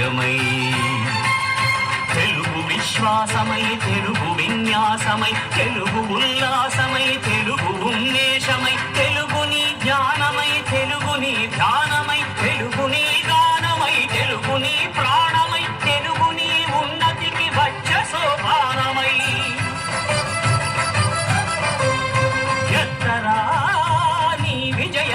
సమాజమై తెలుగు విశ్వాసమై తెలుగు విన్యాసమై తెలుగు ఉల్లాసమై తెలుగు ఉన్మేషమై తెలుగుని జ్ఞానమై తెలుగుని ధ్యానమై తెలుగుని గానమై తెలుగుని ప్రాణమై తెలుగుని ఉన్నతికి వచ్చ సోపానమై ఎత్తరా నీ విజయ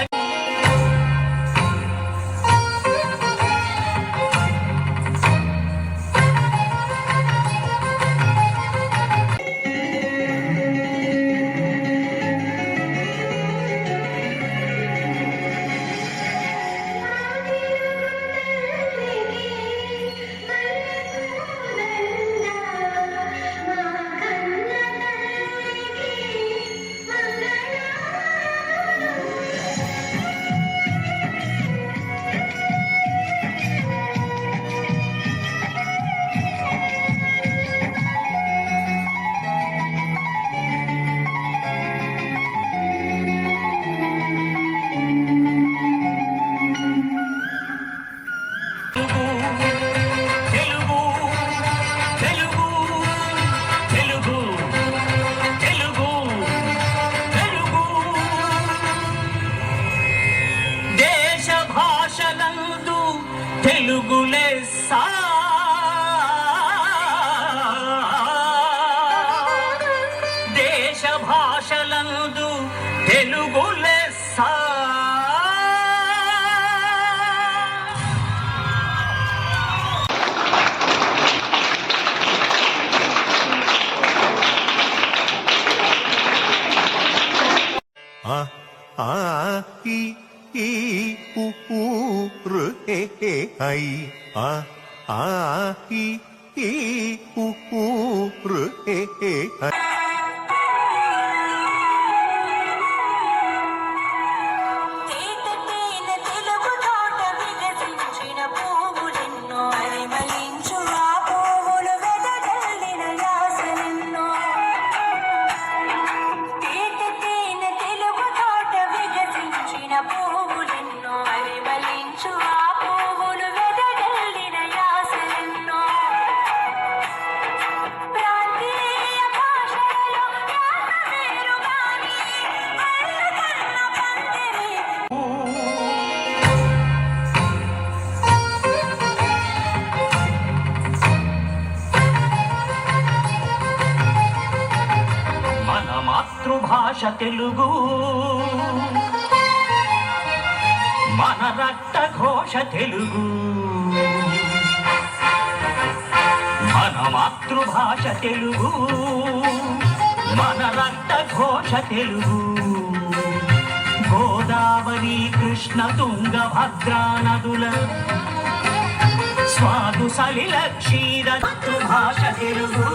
తెలుగు లెస్స దేశ భాషలందు తెలుగు లెస్స ఐ ఆ ఆ ఈ ఊ రు ఏ ఐ మాతృభాష తెలుగు మన రక్త ఘోష తెలుగు మన మాతృభాష తెలుగు మన రక్త ఘోష తెలుగు గోదావరి కృష్ణ తుంగభద్రా నదుల స్వాదు సలిల క్షీర మాతృభాష తెలుగు